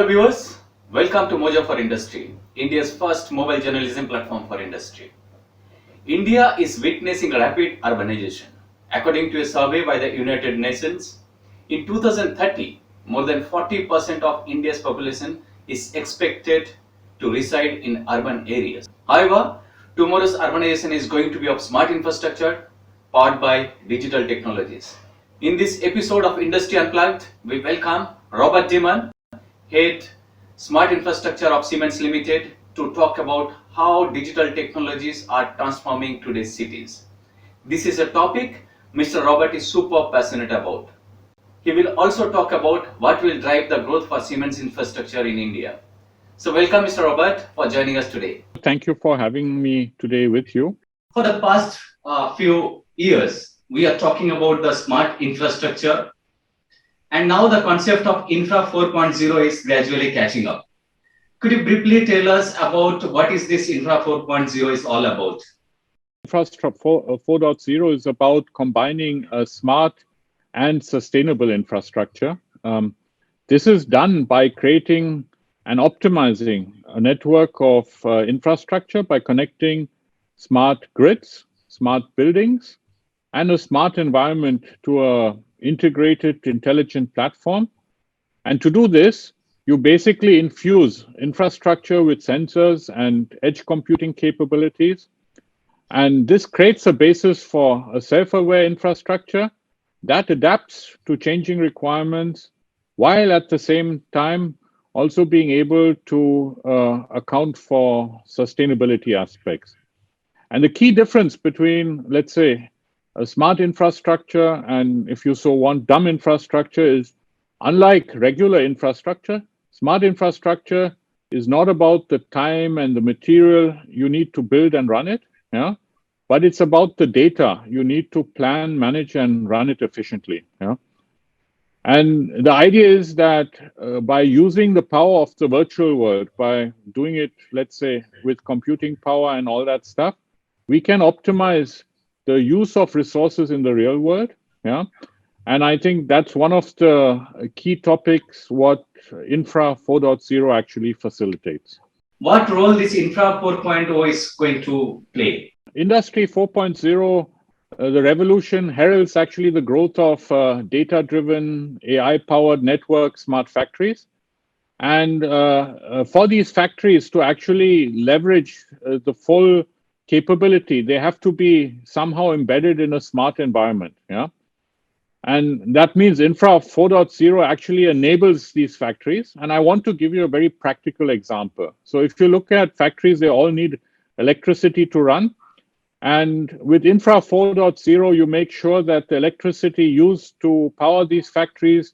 viewers, welcome to Mojo for Industry, India's first mobile journalism platform for industry. India is witnessing rapid urbanization. According to a survey by the United Nations, in 2030, more than 40% of India's population is expected to reside in urban areas. However, tomorrow's urbanization is going to be of smart infrastructure powered by digital technologies. In this episode of Industry Unplugged, we welcome Robert Dimon, Head Smart Infrastructure of Siemens Limited, to talk about how digital technologies are transforming today's cities. This is a topic Mr. Robert is super passionate about. He will also talk about what will drive the growth for Siemens infrastructure in India. So welcome Mr. Robert for joining us today. Thank you for having me today with you. For the past few years, we are talking about the smart infrastructure, and now the concept of Infra 4.0 is gradually catching up. Could you briefly tell us about what is this Infra 4.0 is all about? Infrastructure 4.0 is about combining a smart and sustainable infrastructure. This is done by creating and optimizing a network of infrastructure by connecting smart grids, smart buildings, and a smart environment to a integrated intelligent platform. And to do this, you basically infuse infrastructure with sensors and edge computing capabilities. And this creates a basis for a self-aware infrastructure that adapts to changing requirements, while at the same time also being able to account for sustainability aspects. And the key difference between, let's say, a smart infrastructure and, if you so want, dumb infrastructure is, unlike regular infrastructure, smart infrastructure is not about the time and the material you need to build and run it, but it's about the data you need to plan, manage, and run it efficiently. And the idea is that by using the power of the virtual world, by doing it, let's say, with computing power and all that stuff, we can optimize the use of resources in the real world. And I think that's one of the key topics what Infra 4.0 actually facilitates. What role this Infra 4.0 is going to play? Industry 4.0, the revolution heralds actually the growth of data-driven, AI-powered network smart factories. And for these factories to actually leverage the full capability, they have to be somehow embedded in a smart environment. And that means Infra 4.0 actually enables these factories. And I want to give you a very practical example. So if you look at factories, they all need electricity to run. And with Infra 4.0, you make sure that the electricity used to power these factories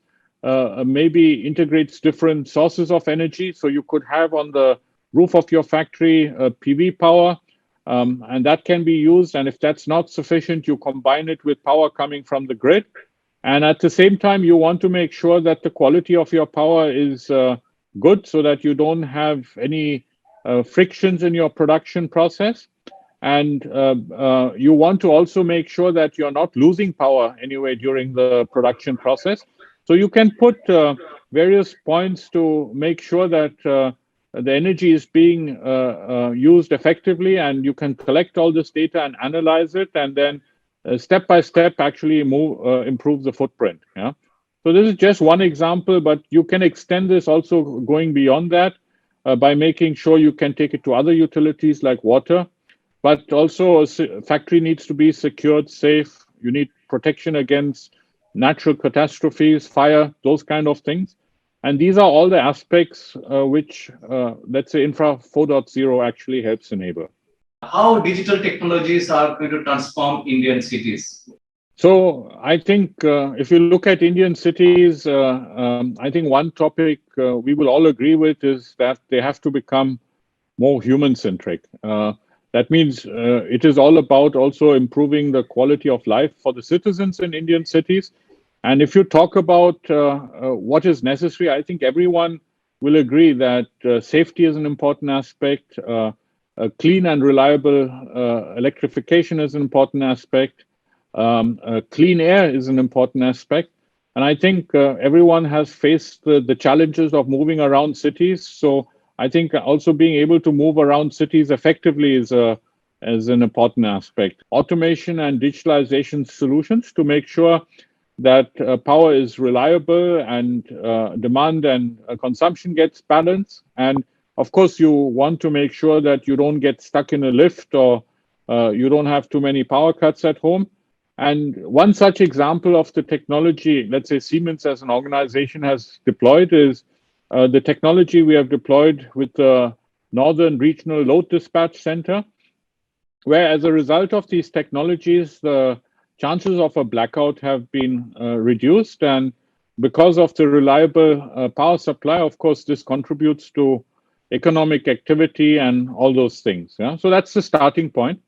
maybe integrates different sources of energy. So you could have on the roof of your factory PV power, and that can be used. And if that's not sufficient, you combine it with power coming from the grid. And at the same time, you want to make sure that the quality of your power is good so that you don't have any frictions in your production process. And you want to also make sure that you're not losing power anyway during the production process. So you can put various points to make sure that the energy is being used effectively, and you can collect all this data and analyze it, and then step by step actually improve the footprint. So this is just one example, but you can extend this also going beyond that by making sure you can take it to other utilities like water. But also a factory needs to be secured, safe. You need protection against natural catastrophes, fire, those kind of things. And these are all the aspects which, let's say, Infra 4.0 actually helps enable. How digital technologies are going to transform Indian cities? So I think if you look at Indian cities, I think one topic we will all agree with is that they have to become more human-centric. That means it is all about also improving the quality of life for the citizens in Indian cities. And if you talk about what is necessary, I think everyone will agree that safety is an important aspect. Clean and reliable electrification is an important aspect. Clean air is an important aspect. And I think everyone has faced the challenges of moving around cities. So I think also being able to move around cities effectively is an important aspect. Automation and digitalization solutions to make sure that power is reliable and demand and consumption gets balanced. And of course, you want to make sure that you don't get stuck in a lift or you don't have too many power cuts at home. And one such example of the technology, let's say Siemens as an organization has deployed, is the technology we have deployed with the Northern Regional Load Dispatch Center, where as a result of these technologies, the chances of a blackout have been reduced. And because of the reliable power supply, of course, this contributes to economic activity and all those things. Yeah? So that's the starting point.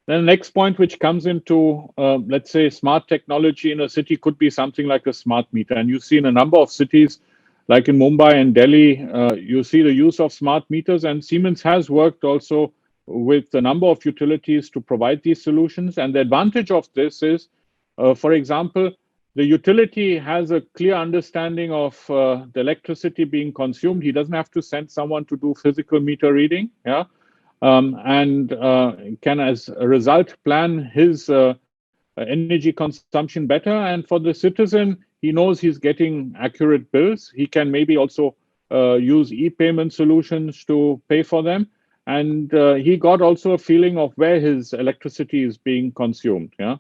Then the next point, which comes into, let's say, smart technology in a city could be something like a smart meter. And you see in a number of cities, like in Mumbai and Delhi, you see the use of smart meters. And Siemens has worked also with a number of utilities to provide these solutions. And the advantage of this is, for example, the utility has a clear understanding of the electricity being consumed. He doesn't have to send someone to do physical meter reading. Yeah. And can, as a result, plan his energy consumption better. And for the citizen, he knows he's getting accurate bills. He can maybe also use e-payment solutions to pay for them. And he got also a feeling of where his electricity is being consumed. Yeah.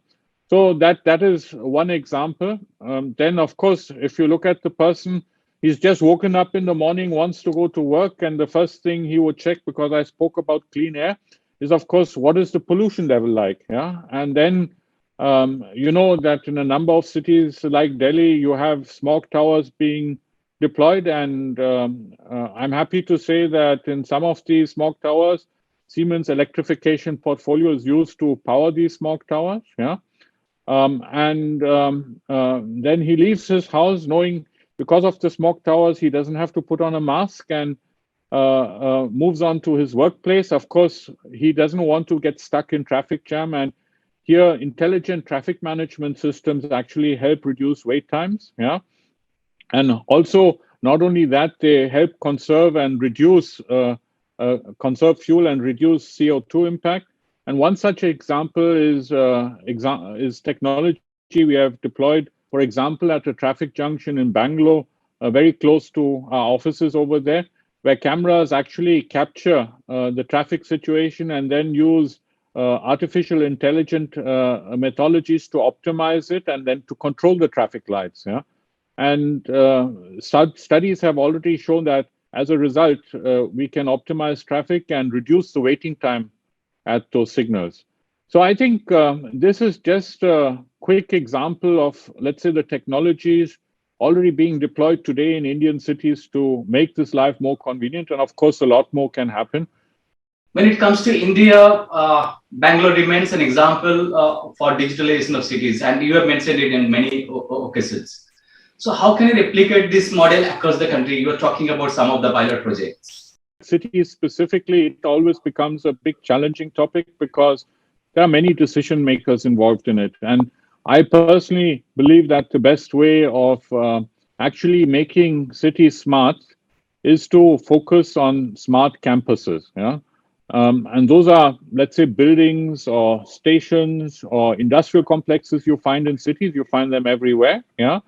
So that is one example. Then, of course, if you look at the person, he's just woken up in the morning, wants to go to work, and the first thing he would check, because I spoke about clean air, is of course what is the pollution level like. Yeah, and then you know that in a number of cities like Delhi, you have smog towers being deployed, and I'm happy to say that in some of these smog towers, Siemens electrification portfolio is used to power these smog towers. Yeah, then he leaves his house knowing, because of the smog towers, he doesn't have to put on a mask and moves on to his workplace. Of course, he doesn't want to get stuck in traffic jam. And here, intelligent traffic management systems actually help reduce wait times. Yeah, and also not only that, they help conserve and reduce conserve fuel and reduce CO2 impact. And one such example is technology we have deployed, for example, at a traffic junction in Bangalore, very close to our offices over there, where cameras actually capture the traffic situation and then use artificial intelligent methodologies to optimize it and then to control the traffic lights. Yeah, and studies have already shown that as a result, we can optimize traffic and reduce the waiting time at those signals. So I think this is just a quick example of, let's say, the technologies already being deployed today in Indian cities to make this life more convenient. And of course, a lot more can happen. When it comes to India, Bangalore remains an example for digitalization of cities, and you have mentioned it in many occasions. So how can you replicate this model across the country? You are talking about some of the pilot projects. Cities specifically, it always becomes a big challenging topic because there are many decision makers involved in it. And I personally believe that the best way of actually making cities smart is to focus on smart campuses. Yeah. And those are, let's say, buildings or stations or industrial complexes you find in cities. You find them everywhere. Yeah.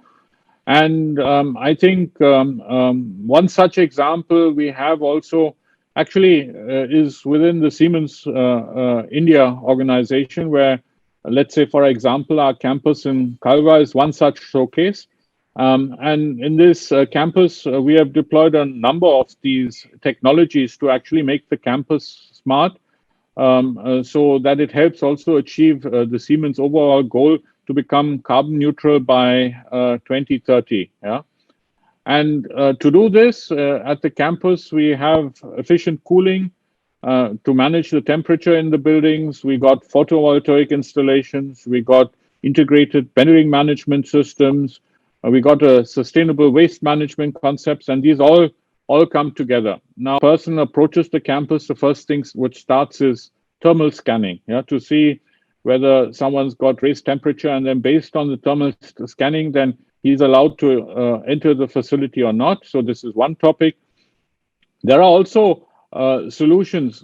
And I think one such example we have also actually is within the Siemens India organization, where, let's say, for example, our campus in Kalwa is one such showcase. And in this campus, we have deployed a number of these technologies to actually make the campus smart, so that it helps also achieve the Siemens overall goal to become carbon neutral by 2030. Yeah, and to do this at the campus, we have efficient cooling to manage the temperature in the buildings. We got photovoltaic installations. We got integrated building management systems. We got a sustainable waste management concepts, and these all come together. Now, a person approaches the campus, the first thing which starts is thermal scanning, yeah, to see whether someone's got raised temperature, and then based on the thermal scanning, then he's allowed to enter the facility or not. So this is one topic. There are also solutions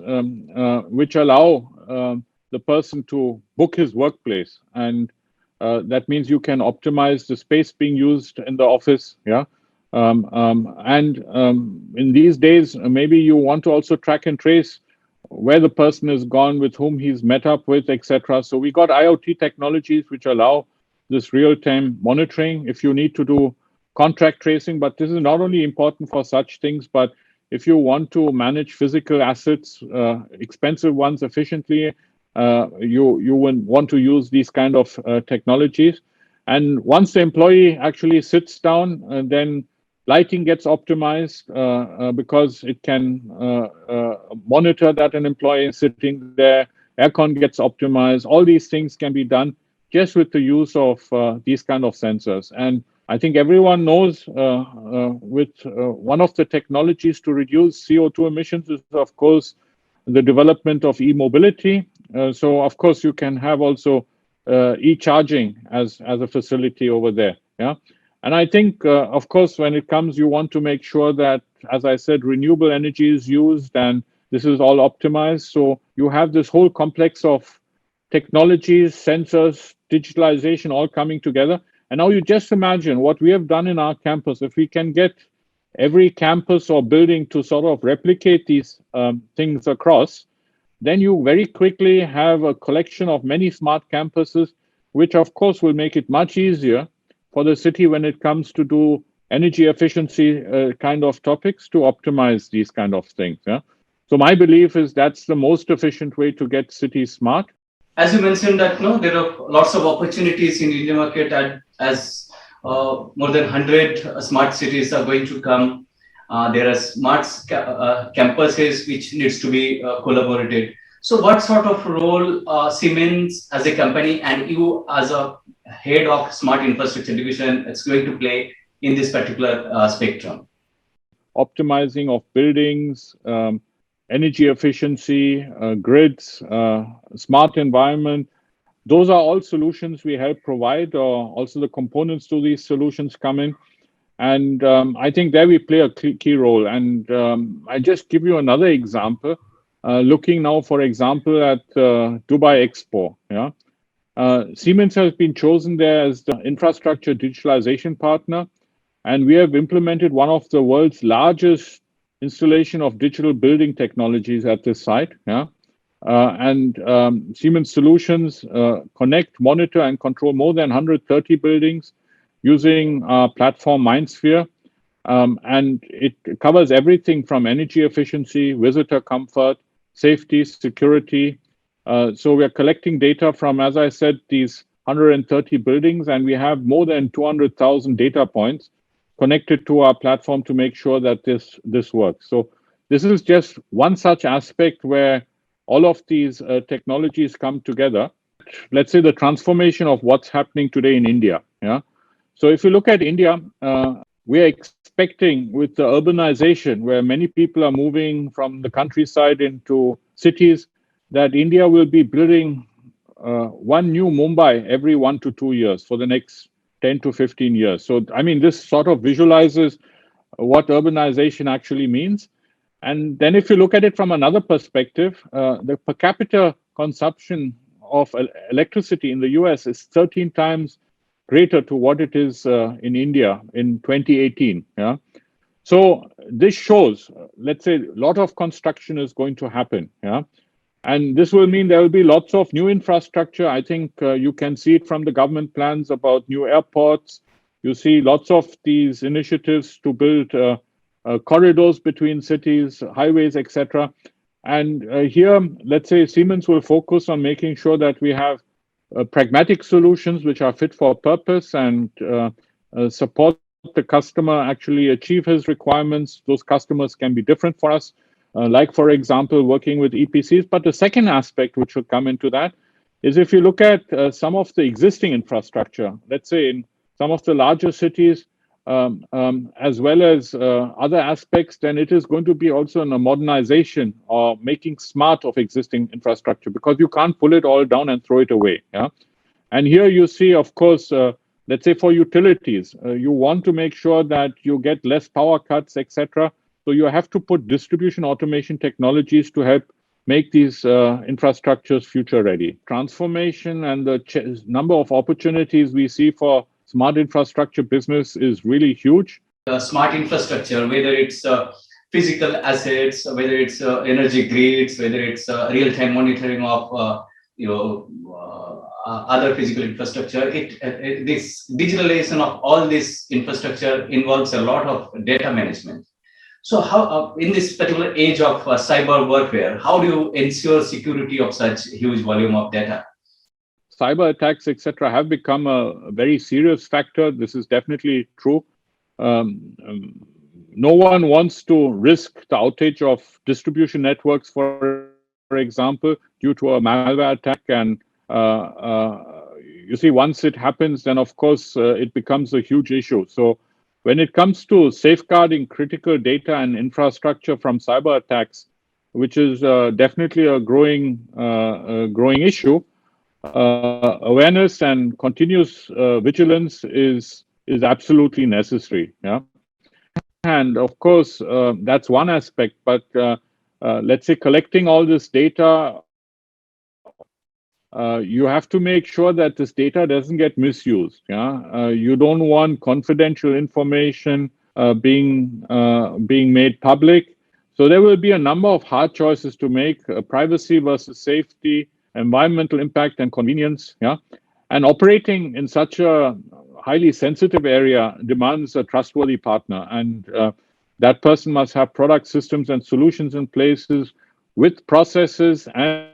which allow the person to book his workplace, and that means you can optimize the space being used in the office. Yeah. In these days, maybe you want to also track and trace where the person is gone, with whom he's met up with, etc. So we got IoT technologies which allow this real-time monitoring if you need to do contract tracing. But this is not only important for such things, but if you want to manage physical assets, expensive ones, efficiently, you would want to use these kind of technologies. And once the employee actually sits down, then lighting gets optimized because it can monitor that an employee is sitting there. Aircon gets optimized. All these things can be done just with the use of these kind of sensors. And I think everyone knows with one of the technologies to reduce CO2 emissions is, of course, the development of e-mobility. So, of course, you can have also e-charging as a facility over there. Yeah. And I think, of course, when it comes, you want to make sure that, as I said, renewable energy is used and this is all optimized. So you have this whole complex of technologies, sensors, digitalization all coming together. And now you just imagine what we have done in our campus. If we can get every campus or building to sort of replicate these things across, then you very quickly have a collection of many smart campuses, which of course will make it much easier for the city when it comes to do energy efficiency kind of topics to optimize these kind of things. Yeah? So my belief is that's the most efficient way to get cities smart. As you mentioned that there are lots of opportunities in Indian market, and as more than 100 smart cities are going to come. There are smart campuses which needs to be collaborated. So what sort of role Siemens as a company and you as a head of smart infrastructure division is going to play in this particular spectrum? Optimizing of buildings, energy efficiency, grids, smart environment. Those are all solutions we help provide, or also the components to these solutions come in. And I think there we play a key role. And I just give you another example. Looking now, for example, at Dubai Expo. Yeah, Siemens has been chosen there as the infrastructure digitalization partner. And we have implemented one of the world's largest installation of digital building technologies at this site. Yeah. Siemens Solutions connect, monitor, and control more than 130 buildings using our platform MindSphere. And it covers everything from energy efficiency, visitor comfort, safety, security. So we are collecting data from, as I said, these 130 buildings, and we have more than 200,000 data points connected to our platform to make sure that this works. So this is just one such aspect where all of these technologies come together. Let's say the transformation of what's happening today in India. Yeah. So if you look at India, we are expecting with the urbanization, where many people are moving from the countryside into cities, that India will be building one new Mumbai every 1 to 2 years for the next 10 to 15 years. So, I mean, this sort of visualizes what urbanization actually means. And then if you look at it from another perspective, the per capita consumption of electricity in the US is 13 times greater to what it is in India in 2018. Yeah. So this shows, let's say, a lot of construction is going to happen. Yeah. And this will mean there will be lots of new infrastructure. I think you can see it from the government plans about new airports. You see lots of these initiatives to build corridors between cities, highways, etc. And here, let's say Siemens will focus on making sure that we have pragmatic solutions which are fit for purpose and support the customer actually achieve his requirements. Those customers can be different for us. Like, for example, working with EPCs. But the second aspect which will come into that is if you look at some of the existing infrastructure, let's say in some of the larger cities, as well as other aspects, then it is going to be also in a modernization or making smart of existing infrastructure, because you can't pull it all down and throw it away. Yeah. And here you see, of course, let's say for utilities, you want to make sure that you get less power cuts, etc. So you have to put distribution automation technologies to help make these infrastructures future ready. Transformation and the number of opportunities we see for smart infrastructure business is really huge. Smart infrastructure, whether it's physical assets, whether it's energy grids, whether it's real-time monitoring of other physical infrastructure. This digitalization of all this infrastructure involves a lot of data management. So how, in this particular age of cyber warfare, how do you ensure security of such huge volume of data? Cyber attacks, etc., have become a very serious factor. This is definitely true. No one wants to risk the outage of distribution networks, for example, due to a malware attack. And you see, once it happens, then of course it becomes a huge issue. So when it comes to safeguarding critical data and infrastructure from cyber attacks, which is definitely a growing issue, awareness and continuous vigilance is absolutely necessary. Yeah, and of course that's one aspect. But let's say collecting all this data, you have to make sure that this data doesn't get misused. Yeah, you don't want confidential information being made public. So there will be a number of hard choices to make: privacy versus safety, environmental impact and convenience. Yeah, and operating in such a highly sensitive area demands a trustworthy partner, and that person must have product systems and solutions in places with processes and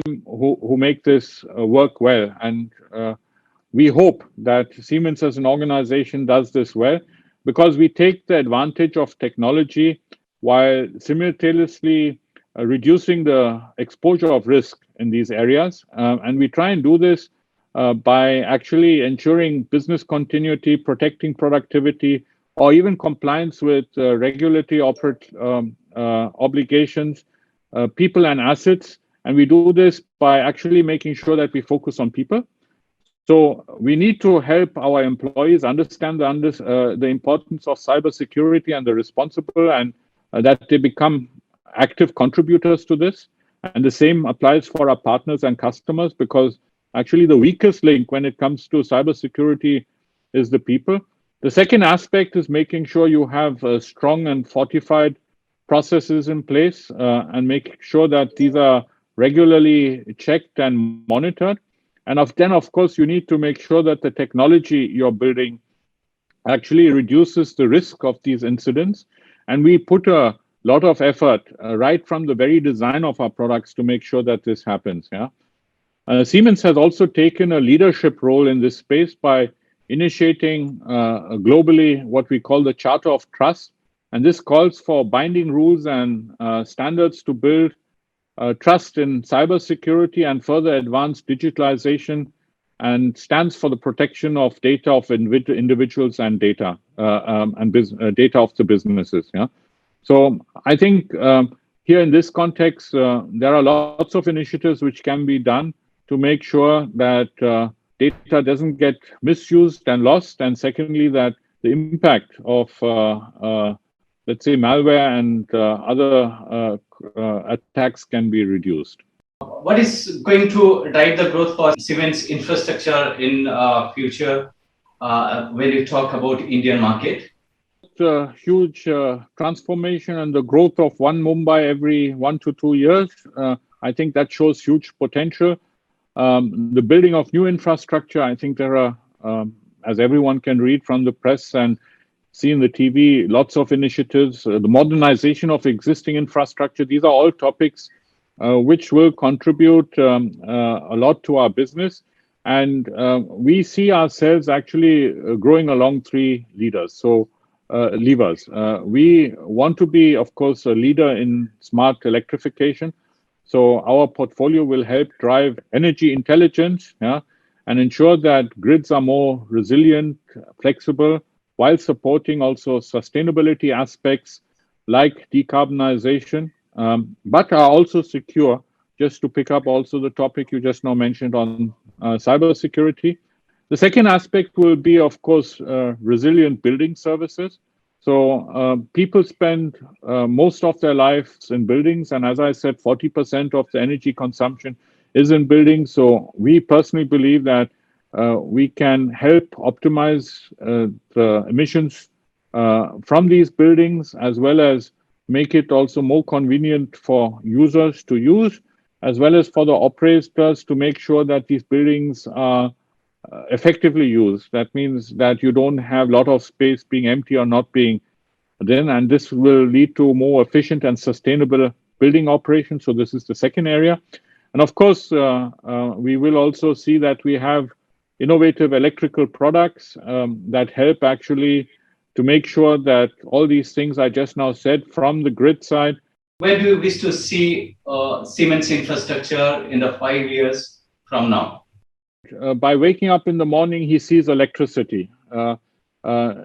who make this work well. And we hope that Siemens as an organization does this well, because we take the advantage of technology while simultaneously reducing the exposure of risk in these areas. And we try and do this by actually ensuring business continuity, protecting productivity, or even compliance with regulatory obligations, people and assets. And we do this by actually making sure that we focus on people. So we need to help our employees understand the importance of cybersecurity and the responsible, and that they become active contributors to this. And the same applies for our partners and customers, because actually the weakest link when it comes to cybersecurity is the people. The second aspect is making sure you have strong and fortified processes in place and make sure that these are regularly checked and monitored. And then, of course, you need to make sure that the technology you're building actually reduces the risk of these incidents. And we put a lot of effort right from the very design of our products to make sure that this happens. Yeah, Siemens has also taken a leadership role in this space by initiating globally what we call the Charter of Trust. And this calls for binding rules and standards to build trust in cybersecurity and further advanced digitalization, and stands for the protection of data of individuals and data data of the businesses. Yeah, so I think here in this context, there are lots of initiatives which can be done to make sure that data doesn't get misused and lost, and secondly, that the impact of let's say malware and other attacks can be reduced. What is going to drive the growth for Siemens infrastructure in future when you talk about Indian market? A huge transformation and the growth of one Mumbai every 1 to 2 years. I think that shows huge potential. The building of new infrastructure, I think there are, as everyone can read from the press and see in the TV, lots of initiatives. The modernization of existing infrastructure, these are all topics which will contribute a lot to our business. And we see ourselves actually growing along 3 levers. We want to be, of course, a leader in smart electrification. So our portfolio will help drive energy intelligence, yeah, and ensure that grids are more resilient, flexible, while supporting also sustainability aspects like decarbonization, but are also secure. Just to pick up also the topic you just now mentioned on cybersecurity. The second aspect will be, of course, resilient building services. So people spend most of their lives in buildings, and as I said, 40% of the energy consumption is in buildings. So we personally believe that we can help optimize the emissions from these buildings, as well as make it also more convenient for users to use, as well as for the operators to make sure that these buildings are effectively used. That means that you don't have a lot of space being empty or not being done, and this will lead to more efficient and sustainable building operations. So this is the second area. And of course, we will also see that we have innovative electrical products that help actually to make sure that all these things I just now said from the grid side. Where do you wish to see Siemens infrastructure in the 5 years from now? By waking up in the morning, he sees electricity.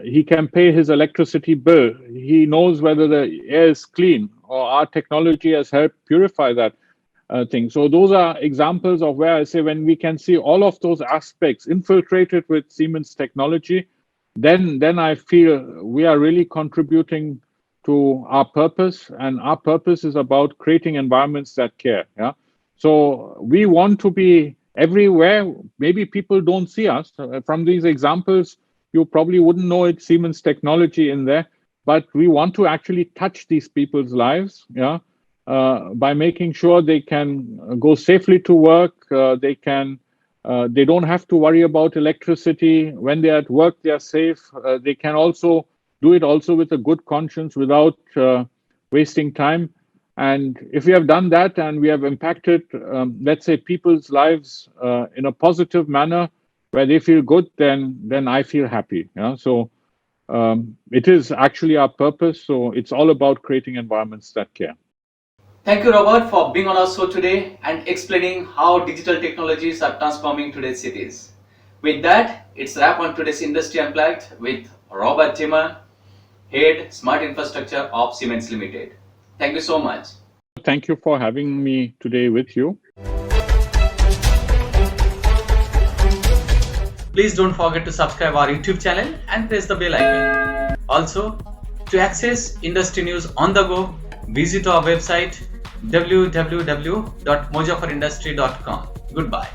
He can pay his electricity bill. He knows whether the air is clean, or our technology has helped purify that thing. So those are examples of where I say when we can see all of those aspects infiltrated with Siemens technology, then I feel we are really contributing to our purpose, and our purpose is about creating environments that care. Yeah. So we want to be everywhere. Maybe people don't see us. From these examples, you probably wouldn't know it's Siemens technology in there, but we want to actually touch these people's lives, yeah, by making sure they can go safely to work. They don't have to worry about electricity. When they're at work, they're safe. They can also do it also with a good conscience without wasting time. And if we have done that and we have impacted, let's say, people's lives in a positive manner where they feel good, then I feel happy. Yeah? So it is actually our purpose. So it's all about creating environments that care. Thank you, Robert, for being on our show today and explaining how digital technologies are transforming today's cities. With that, it's a wrap on today's Industry Unplugged with Robert Timmer, Head Smart Infrastructure of Siemens Limited. Thank you so much. Thank you for having me today with you. Please don't forget to subscribe our YouTube channel and press the bell icon. Also, to access industry news on the go, visit our website www.mojaforindustry.com. Goodbye.